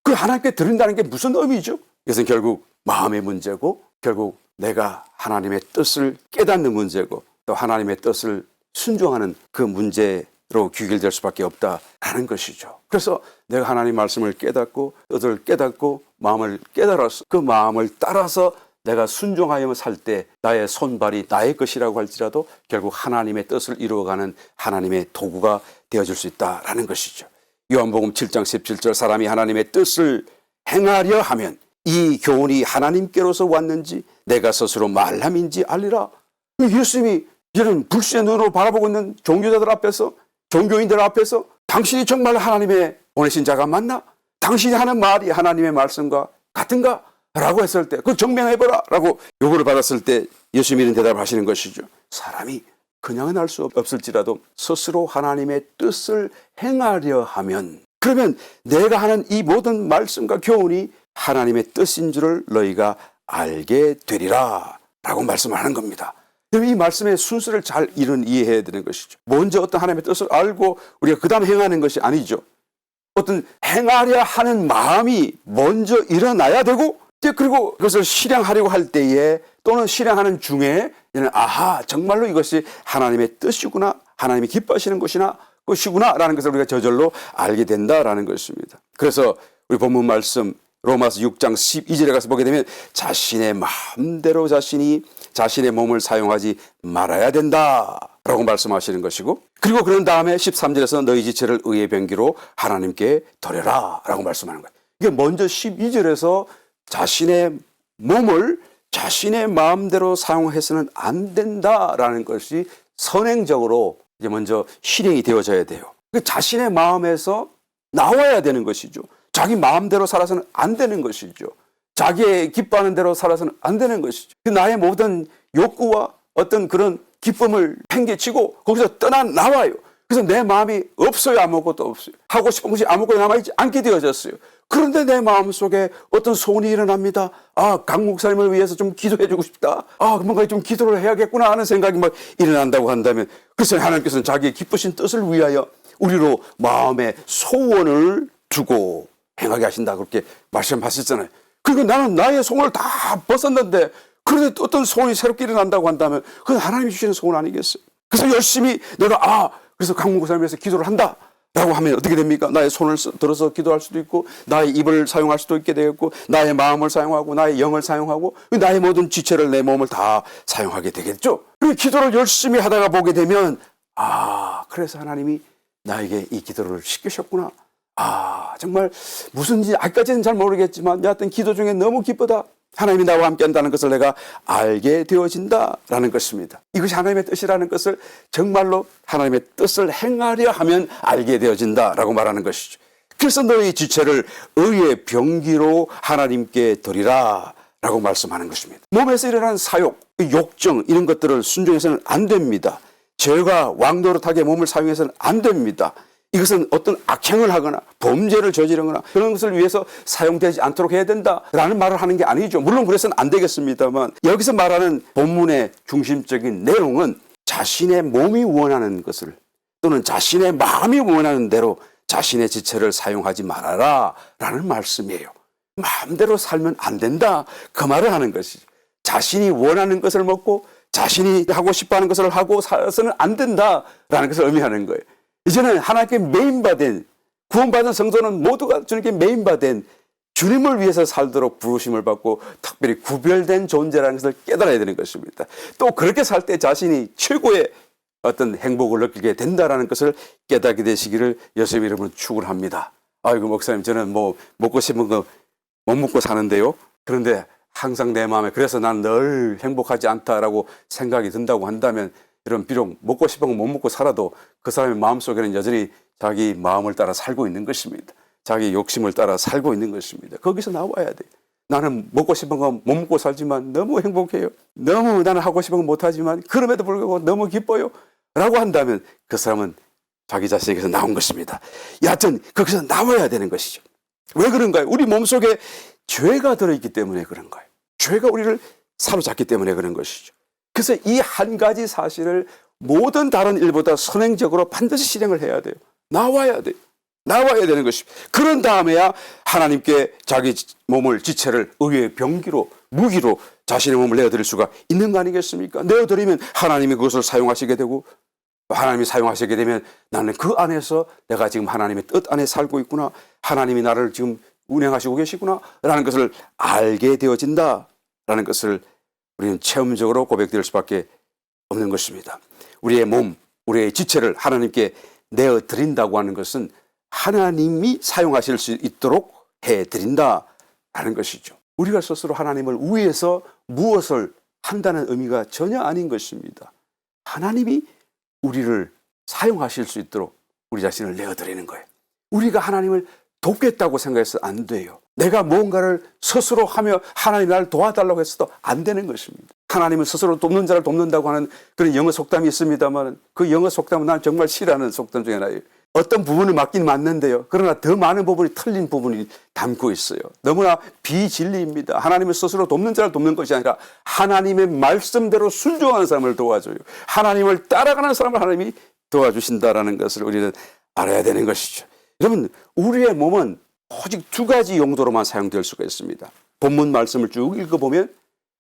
그 하나님께 드린다는 게 무슨 의미죠? 이것은 결국 마음의 문제고, 결국 내가 하나님의 뜻을 깨닫는 문제고, 또 하나님의 뜻을 순종하는 그 문제로 귀결될 수밖에 없다라는 것이죠. 그래서 내가 하나님 말씀을 깨닫고, 뜻을 깨닫고, 마음을 깨달아서 그 마음을 따라서 내가 순종하여 살 때 나의 손발이 나의 것이라고 할지라도 결국 하나님의 뜻을 이루어가는 하나님의 도구가 되어줄 수 있다라는 것이죠. 요한복음 7장 17절 사람이 하나님의 뜻을 행하려 하면 이 교훈이 하나님께로서 왔는지 내가 스스로 말함인지 알리라. 예수님이 이런 불신의 눈으로 바라보고 있는 종교자들 앞에서, 종교인들 앞에서 당신이 정말 하나님의 보내신 자가 맞나? 당신이 하는 말이 하나님의 말씀과 같은가? 라고 했을 때 그걸 증명해보라 라고 요구를 받았을 때 예수님이 이런 대답을 하시는 것이죠. 사람이 그냥은 할 수 없을지라도 스스로 하나님의 뜻을 행하려 하면, 그러면 내가 하는 이 모든 말씀과 교훈이 하나님의 뜻인 줄을 너희가 알게 되리라 라고 말씀하는 겁니다. 그럼 이 말씀의 순서를 잘 이해해야 되는 것이죠. 먼저 어떤 하나님의 뜻을 알고 우리가 그 다음 행하는 것이 아니죠. 어떤 행하려 하는 마음이 먼저 일어나야 되고, 그리고 그것을 실행하려고 할 때에 또는 실행하는 중에 아하, 정말로 이것이 하나님의 뜻이구나, 하나님이 기뻐하시는 것이구나 라는 것을 우리가 저절로 알게 된다라는 것입니다. 그래서 우리 본문 말씀 로마서 6장 12절에 가서 보게 되면 자신의 마음대로 자신이 자신의 몸을 사용하지 말아야 된다라고 말씀하시는 것이고, 그리고 그런 다음에 13절에서 너희 지체를 의의 병기로 하나님께 드려라 라고 말씀하는 거예요. 이게 먼저 12절에서 자신의 몸을 자신의 마음대로 사용해서는 안 된다라는 것이 선행적으로 이제 먼저 실행이 되어져야 돼요. 자신의 마음에서 나와야 되는 것이죠. 자기 마음대로 살아서는 안 되는 것이죠. 자기의 기뻐하는 대로 살아서는 안 되는 것이죠. 나의 모든 욕구와 어떤 그런 기쁨을 팽개치고 거기서 나와요. 그래서 내 마음이 없어요. 아무것도 없어요. 하고 싶은 것이 아무것도 남아있지 않게 되어졌어요. 그런데 내 마음속에 어떤 소원이 일어납니다. 강 목사님을 위해서 좀 기도해주고 싶다. 뭔가 좀 기도를 해야겠구나 하는 생각이 막 일어난다고 한다면, 그래서 하나님께서는 자기의 기쁘신 뜻을 위하여 우리로 마음의 소원을 두고 행하게 하신다 그렇게 말씀하셨잖아요. 그리고 나는 나의 소원을 다 벗었는데 그런데 또 어떤 소원이 새롭게 일어난다고 한다면 그건 하나님이 주시는 소원 아니겠어요? 그래서 열심히 내가 그래서 강 목사님을 위해서 기도를 한다 라고 하면 어떻게 됩니까? 나의 손을 들어서 기도할 수도 있고, 나의 입을 사용할 수도 있게 되겠고, 나의 마음을 사용하고, 나의 영을 사용하고, 나의 모든 지체를, 내 몸을 다 사용하게 되겠죠. 그리고 기도를 열심히 하다가 보게 되면 그래서 하나님이 나에게 이 기도를 시키셨구나. 정말 무슨지 아직까지는 잘 모르겠지만 여하튼 기도 중에 너무 기쁘다. 하나님이 나와 함께 한다는 것을 내가 알게 되어진다라는 것입니다. 이것이 하나님의 뜻이라는 것을 정말로 하나님의 뜻을 행하려 하면 알게 되어진다라고 말하는 것이죠. 그래서 너희 지체를 의의 병기로 하나님께 드리라 라고 말씀하는 것입니다. 몸에서 일어나는 사욕, 욕정 이런 것들을 순종해서는 안 됩니다. 죄가 왕노릇하게 몸을 사용해서는 안 됩니다. 이것은 어떤 악행을 하거나 범죄를 저지르거나 그런 것을 위해서 사용되지 않도록 해야 된다라는 말을 하는 게 아니죠. 물론 그래서는 안 되겠습니다만, 여기서 말하는 본문의 중심적인 내용은 자신의 몸이 원하는 것을 또는 자신의 마음이 원하는 대로 자신의 지체를 사용하지 말아라 라는 말씀이에요. 마음대로 살면 안 된다, 그 말을 하는 것이죠. 자신이 원하는 것을 먹고 자신이 하고 싶어하는 것을 하고 살아서는 안 된다라는 것을 의미하는 거예요. 이제는 하나님께 메인받은, 구원받은 성도는 모두가 주님께 메인받은 주님을 위해서 살도록 부르심을 받고 특별히 구별된 존재라는 것을 깨달아야 되는 것입니다. 또 그렇게 살 때 자신이 최고의 어떤 행복을 느끼게 된다는 것을 깨닫게 되시기를 예수님 이름으로 축원합니다. 아이고 목사님, 저는 먹고 싶은 거 못 먹고 사는데요. 그런데 항상 내 마음에 그래서 난 늘 행복하지 않다라고 생각이 든다고 한다면, 이런 비록 먹고 싶은 거 못 먹고 살아도 그 사람의 마음속에는 여전히 자기 마음을 따라 살고 있는 것입니다. 자기 욕심을 따라 살고 있는 것입니다. 거기서 나와야 돼. 나는 먹고 싶은 거 못 먹고 살지만 너무 행복해요. 너무 나는 하고 싶은 거 못하지만 그럼에도 불구하고 너무 기뻐요 라고 한다면 그 사람은 자기 자신에게서 나온 것입니다. 여하튼 거기서 나와야 되는 것이죠. 왜 그런가요? 우리 몸속에 죄가 들어있기 때문에 그런 거예요. 죄가 우리를 사로잡기 때문에 그런 것이죠. 그래서 이 한 가지 사실을 모든 다른 일보다 선행적으로 반드시 실행을 해야 돼요. 나와야 돼요. 나와야 되는 것입니다. 그런 다음에야 하나님께 자기 몸을, 지체를 의의 병기로, 무기로 자신의 몸을 내어드릴 수가 있는 거 아니겠습니까? 내어드리면 하나님이 그것을 사용하시게 되고, 하나님이 사용하시게 되면 나는 그 안에서 내가 지금 하나님의 뜻 안에 살고 있구나, 하나님이 나를 지금 운행하시고 계시구나 라는 것을 알게 되어진다 된다라는 것을 우리는 체험적으로 고백될 수밖에 없는 것입니다. 우리의 몸, 우리의 지체를 하나님께 내어드린다고 하는 것은 하나님이 사용하실 수 있도록 해드린다라는 것이죠. 우리가 스스로 하나님을 위해서 무엇을 한다는 의미가 전혀 아닌 것입니다. 하나님이 우리를 사용하실 수 있도록 우리 자신을 내어드리는 거예요. 우리가 하나님을 돕겠다고 생각해서 안 돼요. 내가 뭔가를 스스로 하며 하나님 나를 도와달라고 해서도 안 되는 것입니다. 하나님은 스스로 돕는 자를 돕는다고 하는 그런 영어 속담이 있습니다만 그 영어 속담은 난 정말 싫어하는 속담 중에 하나예요. 어떤 부분을 맞긴 맞는데요. 그러나 더 많은 부분이 틀린 부분이 담고 있어요. 너무나 비진리입니다. 하나님은 스스로 돕는 자를 돕는 것이 아니라 하나님의 말씀대로 순종하는 사람을 도와줘요. 하나님을 따라가는 사람을 하나님이 도와주신다라는 것을 우리는 알아야 되는 것이죠. 여러분, 우리의 몸은 오직 두 가지 용도로만 사용될 수가 있습니다. 본문 말씀을 쭉 읽어보면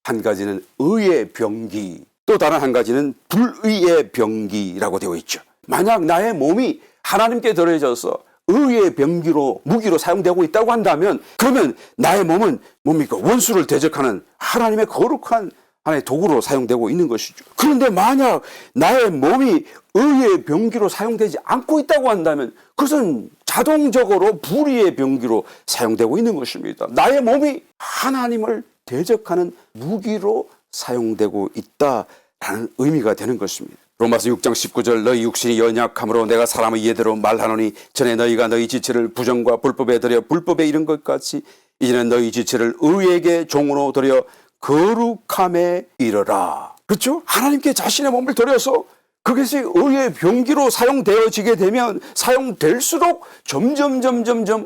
한 가지는 의의 병기, 또 다른 한 가지는 불의의 병기라고 되어 있죠. 만약 나의 몸이 하나님께 드려져서 의의 병기로 무기로 사용되고 있다고 한다면 그러면 나의 몸은 뭡니까? 원수를 대적하는 하나님의 거룩한 하나의 도구로 사용되고 있는 것이죠. 그런데 만약 나의 몸이 의의 병기로 사용되지 않고 있다고 한다면 그것은 자동적으로 불의의 병기로 사용되고 있는 것입니다. 나의 몸이 하나님을 대적하는 무기로 사용되고 있다라는 의미가 되는 것입니다. 로마서 6장 19절 너희 육신이 연약함으로 내가 사람의 예대로 말하노니 전에 너희가 너희 지체를 부정과 불법에 들여 불법에 이른 것 같이 이제는 너희 지체를 의에게 종으로 들여 거룩함에 이르라. 그렇죠? 하나님께 자신의 몸을 드려서 그것이 의의 병기로 사용되어지게 되면 사용될수록 점점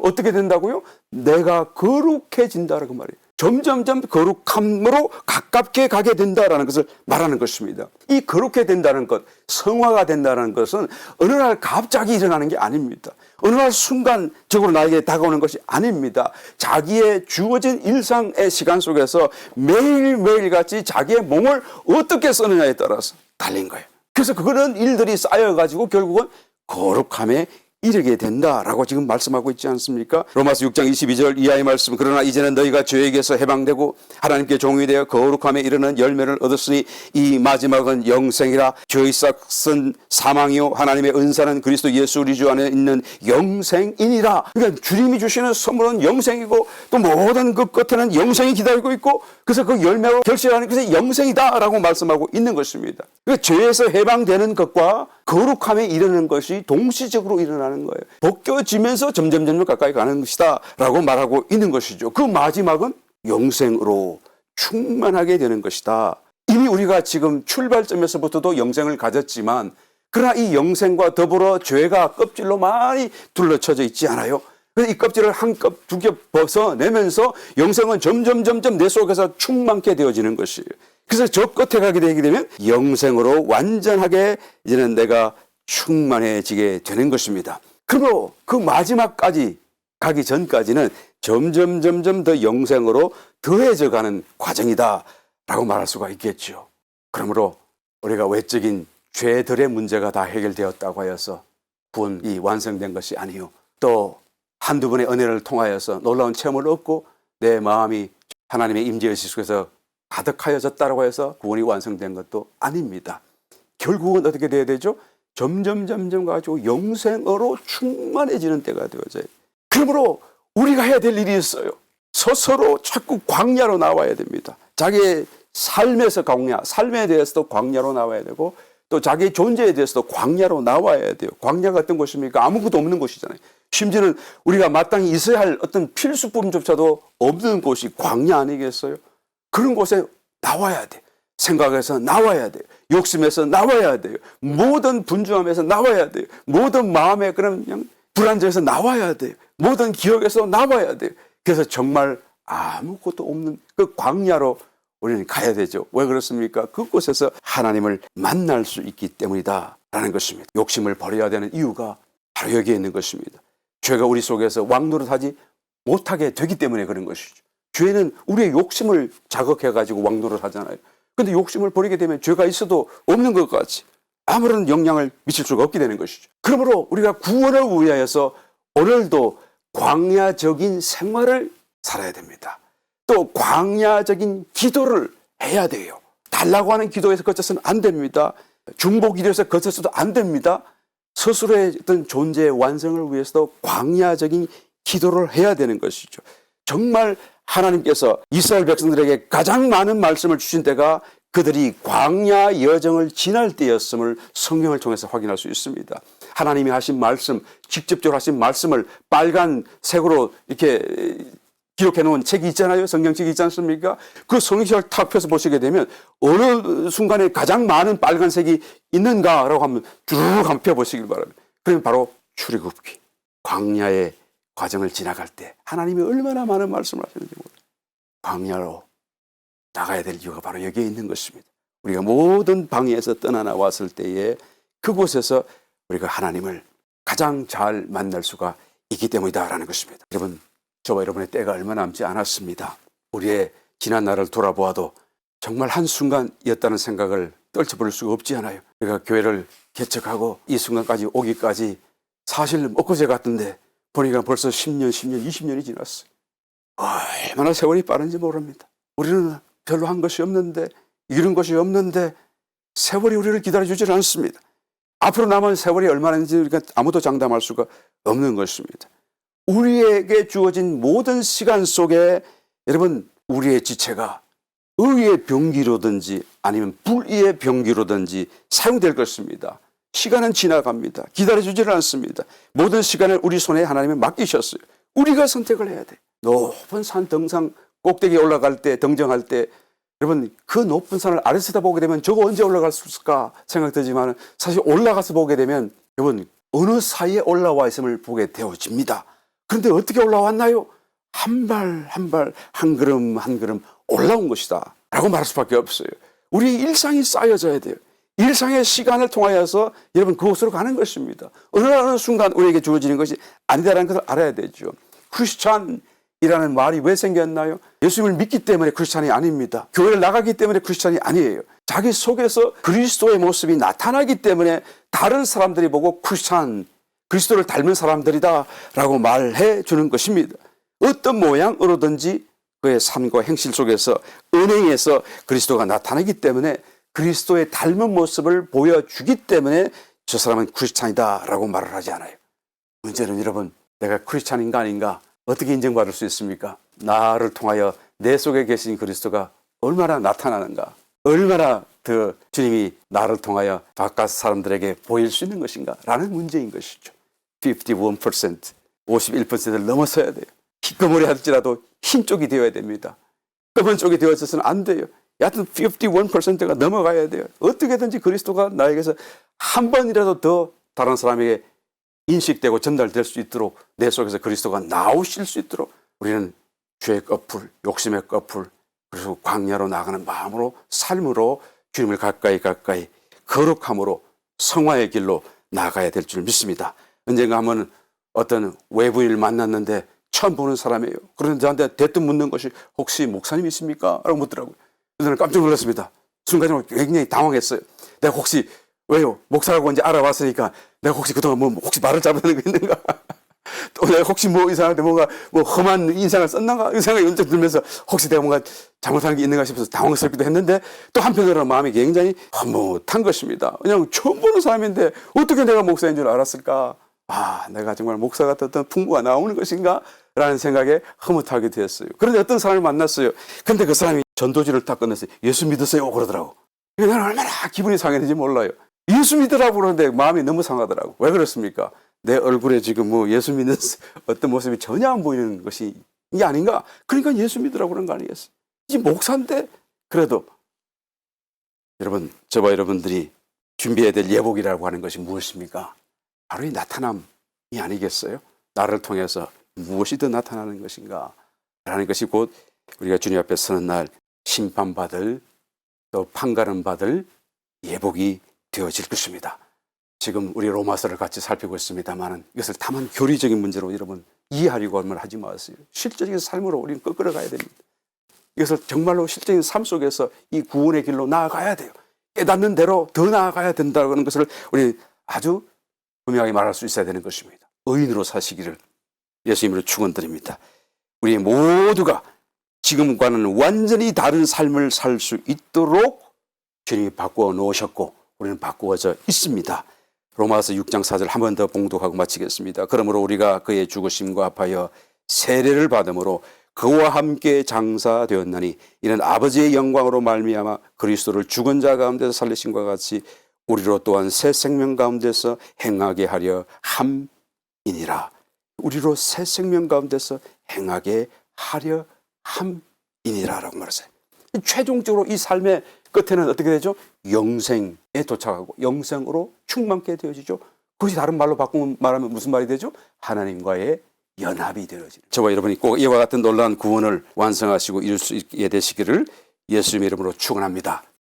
어떻게 된다고요? 내가 거룩해진다라고 말이에요. 점점 거룩함으로 가깝게 가게 된다라는 것을 말하는 것입니다. 이 거룩해 된다는 것, 성화가 된다는 것은 어느 날 갑자기 일어나는 게 아닙니다. 어느 날 순간적으로 나에게 다가오는 것이 아닙니다. 자기의 주어진 일상의 시간 속에서 매일매일 같이 자기의 몸을 어떻게 쓰느냐에 따라서 달린 거예요. 그래서 그거는 일들이 쌓여가지고 결국은 거룩함에 이르게 된다라고 지금 말씀하고 있지 않습니까? 로마서 6장 22절 이하의 말씀. 그러나 이제는 너희가 죄에게서 해방되고 하나님께 종이 되어 거룩함에 이르는 열매를 얻었으니 이 마지막은 영생이라. 죄의 싹은 사망이요 하나님의 은사는 그리스도 예수 우리 주 안에 있는 영생이니라. 그러니까 주님이 주시는 선물은 영생이고 또 모든 것 끝에는 영생이 기다리고 있고 그래서 그 열매로 결실하는 것이 영생이다라고 말씀하고 있는 것입니다. 그러니까 죄에서 해방되는 것과 거룩함에 이르는 것이 동시적으로 일어나는 거예요. 벗겨지면서 점점 가까이 가는 것이다 라고 말하고 있는 것이죠. 그 마지막은 영생으로 충만하게 되는 것이다. 이미 우리가 지금 출발점에서부터도 영생을 가졌지만 그러나 이 영생과 더불어 죄가 껍질로 많이 둘러쳐져 있지 않아요? 그래서 이 껍질을 한 겹, 두 겹 벗어내면서 영생은 점점 내 속에서 충만케 되어지는 것이에요. 그래서 저 끝에 가게 되게 되면 영생으로 완전하게 이제는 내가 충만해지게 되는 것입니다. 그리고 그 마지막까지 가기 전까지는 점점 더 영생으로 더해져 가는 과정이다 라고 말할 수가 있겠죠. 그러므로 우리가 외적인 죄들의 문제가 다 해결되었다고 하여서 구원이 완성된 것이 아니요. 또 한두 번의 은혜를 통하여서 놀라운 체험을 얻고 내 마음이 하나님의 임재의식 속에서 가득하여졌다고 해서 구원이 완성된 것도 아닙니다. 결국은 어떻게 돼야 되죠? 점점 가지고 영생으로 충만해지는 때가 되어져요. 그러므로 우리가 해야 될 일이 있어요. 스스로 자꾸 광야로 나와야 됩니다. 자기의 삶에서 광야, 삶에 대해서도 광야로 나와야 되고 또 자기의 존재에 대해서도 광야로 나와야 돼요. 광야가 어떤 곳입니까? 아무것도 없는 곳이잖아요. 심지어는 우리가 마땅히 있어야 할 어떤 필수품조차도 없는 곳이 광야 아니겠어요? 그런 곳에 나와야 돼. 생각에서 나와야 돼요. 욕심에서 나와야 돼요. 모든 분주함에서 나와야 돼요. 모든 마음의 그런 불안정에서 나와야 돼요. 모든 기억에서 나와야 돼요. 그래서 정말 아무것도 없는 그 광야로 우리는 가야 되죠. 왜 그렇습니까? 그곳에서 하나님을 만날 수 있기 때문이다 라는 것입니다. 욕심을 버려야 되는 이유가 바로 여기에 있는 것입니다. 죄가 우리 속에서 왕노릇하지 못하게 되기 때문에 그런 것이죠. 죄는 우리의 욕심을 자극해가지고 왕노릇하잖아요. 그런데 욕심을 버리게 되면 죄가 있어도 없는 것 같이 아무런 영향을 미칠 수가 없게 되는 것이죠. 그러므로 우리가 구원을 위하여서 오늘도 광야적인 생활을 살아야 됩니다. 또 광야적인 기도를 해야 돼요. 달라고 하는 기도에서 거쳐서는 안 됩니다. 중보 기도에서 거쳐서도 안 됩니다. 스스로의 어떤 존재의 완성을 위해서도 광야적인 기도를 해야 되는 것이죠. 정말 하나님께서 이스라엘 백성들에게 가장 많은 말씀을 주신 때가 그들이 광야 여정을 지날 때였음을 성경을 통해서 확인할 수 있습니다. 하나님이 하신 말씀, 직접적으로 하신 말씀을 빨간색으로 이렇게 기록해 놓은 책이 있잖아요. 성경책이 있지 않습니까? 그 성경책을 탁 펴서 보시게 되면 어느 순간에 가장 많은 빨간색이 있는가라고 하면 주르륵 한번 펴보시길 바랍니다. 그러면 바로 출애굽기, 광야의 과정을 지나갈 때 하나님이 얼마나 많은 말씀을 하시는지 모릅니다. 광야로 나가야 될 이유가 바로 여기에 있는 것입니다. 우리가 모든 방에서 떠나 나왔을 때에 그곳에서 우리가 하나님을 가장 잘 만날 수가 있기 때문이다라는 것입니다. 여러분, 저와 여러분의 때가 얼마 남지 않았습니다. 우리의 지난 날을 돌아보아도 정말 한순간이었다는 생각을 떨쳐버릴 수가 없지 않아요. 우리가 교회를 개척하고 이 순간까지 오기까지 사실 엊그제 같은데 보니까 벌써 10년, 20년이 지났어요. 얼마나 세월이 빠른지 모릅니다. 우리는 별로 한 것이 없는데, 이룬 것이 없는데 세월이 우리를 기다려주질 않습니다. 앞으로 남은 세월이 얼마나인지 우리가 아무도 장담할 수가 없는 것입니다. 우리에게 주어진 모든 시간 속에 여러분, 우리의 지체가 의의 병기로든지 아니면 불의의 병기로든지 사용될 것입니다. 시간은 지나갑니다. 기다려주지를 않습니다. 모든 시간을 우리 손에 하나님이 맡기셨어요. 우리가 선택을 해야 돼. 높은 산 등상 꼭대기에 올라갈 때, 등정할 때 여러분, 그 높은 산을 아래서다 보게 되면 저거 언제 올라갈 수 있을까 생각되지만 사실 올라가서 보게 되면 여러분, 어느 사이에 올라와 있음을 보게 되어집니다. 그런데 어떻게 올라왔나요? 한 발 한 발, 한 걸음 한 걸음 올라온 것이다 라고 말할 수밖에 없어요. 우리의 일상이 쌓여져야 돼요. 일상의 시간을 통하여서 여러분 그곳으로 가는 것입니다. 어느 순간 우리에게 주어지는 것이 아니다라는 것을 알아야 되죠. 크리스찬이라는 말이 왜 생겼나요? 예수님을 믿기 때문에 크리스찬이 아닙니다. 교회를 나가기 때문에 크리스찬이 아니에요. 자기 속에서 그리스도의 모습이 나타나기 때문에 다른 사람들이 보고 크리스찬, 그리스도를 닮은 사람들이다 라고 말해 주는 것입니다. 어떤 모양으로든지 그의 삶과 행실 속에서 은행에서 그리스도가 나타나기 때문에 그리스도의 닮은 모습을 보여주기 때문에 저 사람은 크리스찬이다 라고 말을 하지 않아요. 문제는 여러분, 내가 크리스찬인가 아닌가 어떻게 인정받을 수 있습니까? 나를 통하여 내 속에 계신 그리스도가 얼마나 나타나는가, 얼마나 더 주님이 나를 통하여 바깥 사람들에게 보일 수 있는 것인가 라는 문제인 것이죠. 51%, 51%를 넘어서야 돼요. 희꺼머리 할지라도 흰 쪽이 되어야 됩니다. 검은 쪽이 되어져서는 안 돼요. 여하튼 51%가 넘어가야 돼요. 어떻게든지 그리스도가 나에게서 한 번이라도 더 다른 사람에게 인식되고 전달될 수 있도록 내 속에서 그리스도가 나오실 수 있도록 우리는 죄의 꺼풀, 욕심의 꺼풀, 그리고 광야로 나가는 마음으로 삶으로 주님을 가까이 거룩함으로 성화의 길로 나가야 될 줄 믿습니다. 언젠가 한번 어떤 외부인을 만났는데 처음 보는 사람이에요. 그런데 저한테 대뜸 묻는 것이 혹시 목사님이십니까? 라고 묻더라고요. 저는 깜짝 놀랐습니다. 순간적으로 굉장히 당황했어요. 내가 혹시 왜요? 목사라고 이제 알아봤으니까 내가 혹시 그동안 혹시 말을 잘못하는 게 있는가? 또 내가 혹시 이상한데 뭔가 험한 인상을 썼는가? 이 생각이 언뜻 들면서 혹시 내가 뭔가 잘못한 게 있는가 싶어서 당황스럽기도 했는데 또 한편으로는 마음이 굉장히 허무한 것입니다. 그냥 처음 보는 사람인데 어떻게 내가 목사인 줄 알았을까? 내가 정말 목사 같은 어떤 풍부가 나오는 것인가? 라는 생각에 흐뭇하게 되었어요. 그런데 어떤 사람을 만났어요. 근데 그 사람이 전도지를 딱 꺼냈어요. 예수 믿으세요? 그러더라고. 나는 얼마나 기분이 상했는지 몰라요. 예수 믿으라고 그러는데 마음이 너무 상하더라고. 왜 그렇습니까? 내 얼굴에 지금 예수 믿는 어떤 모습이 전혀 안 보이는 것이 이게 아닌가? 그러니까 예수 믿으라고 그런 거 아니겠어요? 이 목사인데 그래도 여러분, 저와 여러분들이 준비해야 될 예복이라고 하는 것이 무엇입니까? 바로 이 나타남이 아니겠어요? 나를 통해서 무엇이 더 나타나는 것인가? 라는 것이 곧 우리가 주님 앞에 서는 날 심판받을 또 판가름 받을 예복이 되어질 것입니다. 지금 우리 로마서를 같이 살피고 있습니다만 이것을 다만 교리적인 문제로 여러분 이해하려고 하면 하지 마세요. 실제적인 삶으로 우리는 꺾으러 가야 됩니다. 이것을 정말로 실제적인 삶 속에서 이 구원의 길로 나아가야 돼요. 깨닫는 대로 더 나아가야 된다는 것을 우리 아주 분명하게 말할 수 있어야 되는 것입니다. 의인으로 사시기를 예수님으로 축원드립니다. 우리 모두가 지금과는 완전히 다른 삶을 살 수 있도록 주님이 바꾸어 놓으셨고 우리는 바꾸어져 있습니다. 로마서 6장 4절 한 번 더 봉독하고 마치겠습니다. 그러므로 우리가 그의 죽으심과 합하여 세례를 받음으로 그와 함께 장사되었나니 이는 아버지의 영광으로 말미암아 그리스도를 죽은 자 가운데서 살리심과 같이 우리로 또한 새 생명 가운데서 행하게 하려 함이니라. 우리로 새 생명 가운데서 행하게 하려 함이니라라고 말했어요. 최종적으로 이 삶의 끝에는 어떻게 되죠? 영생에 도착하고 영생으로 충만케 되어지죠. 그것이 다른 말로 바꾸면 말하면 무슨 말이 되죠? 하나님과의 연합이 되어지는. 저와 여러분이 꼭 이와 같은 놀라운 구원을 완성하시고 이룰 수 있게 되시기를 예수님의 이름으로 축원합니다.